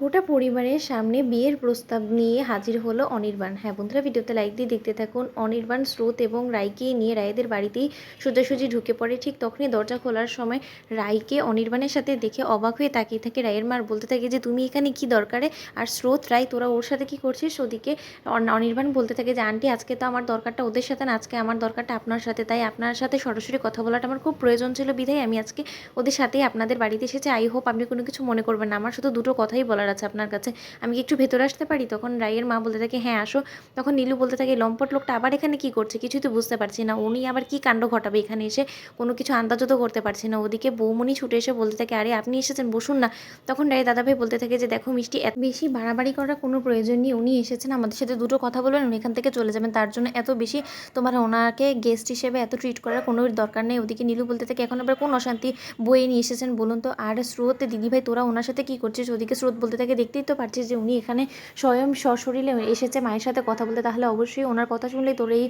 গোটা পরিবারের সামনে বিয়ের প্রস্তাব নিয়ে হাজির হলো অনির্বাণ। হ্যাঁ বন্ধুরা, ভিডিওতে লাইক দিয়ে দেখতে থাকুন। অনির্বাণ স্রোত এবং রায়কে নিয়ে রায়দের বাড়িতেই সোজাসুজি ঢুকে পড়ে। ঠিক তখনই দরজা খোলার সময় রায়কে অনির্বাণের সাথে দেখে অবাক হয়ে তাকিয়ে থাকে। রায়ের মার বলতে থাকে যে তুমি এখানে কি দরকারে, আর স্রোত রায় তোরা ওর সাথে কি করছিস। ওদিকে অনির্বাণ বলতে থাকে যে আন্টি আজকে তো আমার দরকারটা ওদের সাথে না, আজকে আমার দরকারটা আপনার সাথে, তাই আপনার সাথে সরাসরি কথা বলাটা আমার খুব প্রয়োজন ছিল, বিধায় আমি আজকে ওদের সাথেই আপনাদের বাড়িতে এসেছি। আই হোপ আপনি কোনো কিছু মনে করবেন না, আমার শুধু দুটো কথাই বলার আছে আপনার কাছে। আমি কি একটু ভেতরে আসতে পারি? তখন রায়ের মা বলতে থাকে হ্যাঁ আসো। তখন নীলু বলতে থাকে লম্পট লোকটা আবার এখানে কি করছে, কিছুই তো বুঝতে পারছি না, উনি আবার কি কাণ্ড ঘটাবে এখানে এসে, কোনো কিছু আন্দাজও তো করতে পারছি না। ওদিকে বৌমনি ছুটে এসে বলতে থাকে আরে আপনি এসেছেন, বসুন না। তখন রায়ের দাদাভাই বলতে থাকে যে দেখো মিষ্টি, এত বেশি বাড়াবাড়ি করার কোনো প্রয়োজন নেই, উনি এসেছেন আমাদের সাথে দুটো কথা বলবেন, উনি এখান থেকে চলে যাবেন, তার জন্য এত বেশি তোমার ওনাকে গেস্ট হিসেবে এত ট্রিট করার কোনো দরকার নেই। ওদিকে নীলু বলতে থাকে এখন আবার কোন অশান্তি বয়ে নিয়ে এসেছেন বলুন তো। আর স্রোত দিদিভাই তোরা ওনার সাথে কি করছিস? ওদিকে স্রোত বলতে থাকে দেখতেই তো পারছিস যে উনি এখানে স্বয়ং সশরীরে এসেছে মায়ের সাথে কথা বলতে, তাহলে অবশ্যই ওনার কথা শুনলেই তোর এই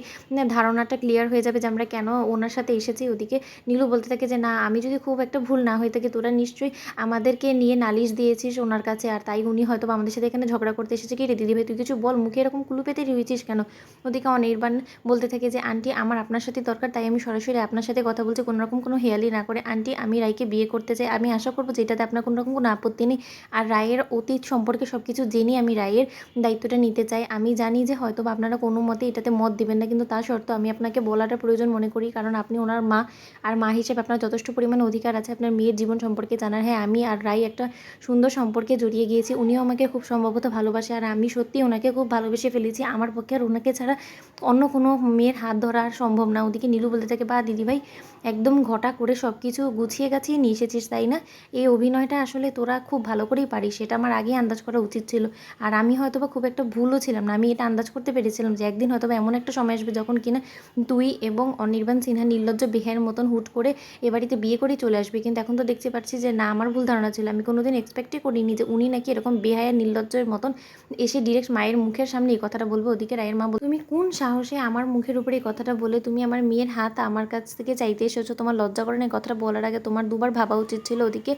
ধারণাটা ক্লিয়ার হয়ে যাবে যে আমরা কেন ওনার সাথে এসেছি। ওদিকে নীলু বলতে থাকে যে না, আমি যদি খুব একটা ভুল না হয়ে থাকে তোরা নিশ্চয়ই আমাদেরকে নিয়ে নালিশ দিয়েছিস ওনার কাছে, আর তাই উনি হয়তো আমাদের সাথে এখানে ঝগড়া করতে এসেছে। কি রে দিদিভাই তুই কিছু বল, মুখে এরকম কুলু পেতে রয়েছিস কেন? ওদিকে অনির্বাণ বলতে থাকে যে আন্টি আমার আপনার সাথে দরকার, তাই আমি সরাসরি আপনার সাথে কথা বলছি, কোনো রকম কোনো হেয়ালি না করে। আন্টি আমি রায়কে বিয়ে করতে চাই, আমি আশা করবো যে এটাতে আপনার কোনো রকম কোনো আপত্তি নেই। আর রায়ের অতীত সম্পর্কে সব কিছু জেনে আমি রায়ের দায়িত্বটা নিতে চাই। আমি জানি যে হয়তো বা আপনারা কোনো মতে এটাতে মত দিবেন না, কিন্তু তা সত্ত্বেও আমি আপনাকে বলাটা প্রয়োজন মনে করি, কারণ আপনি ওনার মা, আর মা হিসেবে আপনার যথেষ্ট পরিমাণে অধিকার আছে আপনার মেয়ের জীবন সম্পর্কে জানার। হ্যাঁ আমি আর রায় একটা সুন্দর সম্পর্কে জড়িয়ে গিয়েছি, উনিও আমাকে খুব সম্ভবত ভালোবাসে, আর আমি সত্যি ওনাকে খুব ভালোবেসে ফেলেছি। আমার পক্ষে আর ওনাকে ছাড়া অন্য কোনো মেয়ের হাত ধরা আর সম্ভব না। ওদিকে নীলু বলতে থাকে বা দিদিভাই একদম ঘটা করে সব কিছু গুছিয়ে গাছিয়ে নিয়ে এসেছিস তাই না? এই অভিনয়টা আসলে তোরা খুব ভালো করেই পারিস, সেটা আমার আগেই আন্দাজ করা উচিত ছিল। আর আমি হয়তো বা খুব একটা ভুলও ছিলাম না, আমি এটা আন্দাজ করতে পেরেছিলাম যে একদিন হয়তো বা এমন একটা সময় আসবে যখন কিনা তুই এবং অনির্বাণ সিনহা নির্লজ্জ বেহাইয়ের মতন হুট করে এ বাড়িতে বিয়ে করেই চলে আসবে। কিন্তু এখন তো দেখতে পাচ্ছি যে না, আমার ভুল ধারণা ছিল, আমি কোনোদিন এক্সপেক্টই করিনি যে উনি নাকি এরকম বেহায়া নির্লজ্জের মতন এসে ডিরেক্ট মায়ের মুখের সামনে এই কথাটা বলবো। ওদিকে রায়ের মা তুমি কোন সাহসে আমার মুখের উপরে এই কথাটা বলে তুমি আমার মেয়ের হাত আমার কাছ থেকে চাইতে এসেছো? তোমার লজ্জা করে না? এই কথাটা বলার আগে তোমার দুবার ভাবা উচিত ছিল। ওদিকে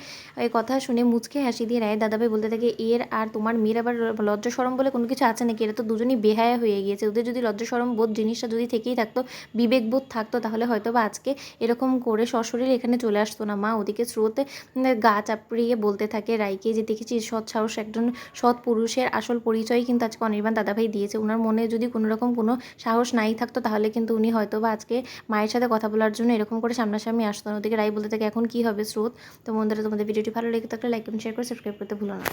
এই কথা শুনে মুচকে হাসি দিয়ে রায়ের দাদাভাই বলতে থাকে এর আর তোমার মেয়ের আবার লজ্জা শরম বলে কোনো কিছু আছে নাকি? এরা তো দুজনই বেহায়া হয়ে গিয়েছে, ওদের যদি লজ্জা শরম বোধ জিনিসটা যদি থেকেই থাকতো, বিবেকবোধ থাকতো, তাহলে হয়তো বা আজকে এরকম করে সশরীরে এখানে চলে আসতো না। মা ওদিকে স্রোতে গা চাপড়িয়ে বলতে থাকে রায়কে যে দেখেছিস সৎ সাহস, একজন সৎ পুরুষের আসল পরিচয় কিন্তু আজকে অনির্বাণ দাদাভাই দিয়েছে। ওনার মনে যদি কোনো রকম কোনো সাহস নাই থাকতো তাহলে কিন্তু উনি হয়তো বা আজকে মায়ের সাথে কথা বলার জন্য এরকম করে সামনাসামনি আসতো না। ওদিকে রায় বলতে থাকে এখন কি হবে স্রোত? তো বন্ধুরা তোমাদের ভিডিওটি ভালো লেগে থাকলে লাইক কমেন্ট শেয়ার করে সাবস্ক্রাইব করতে ভুলো না।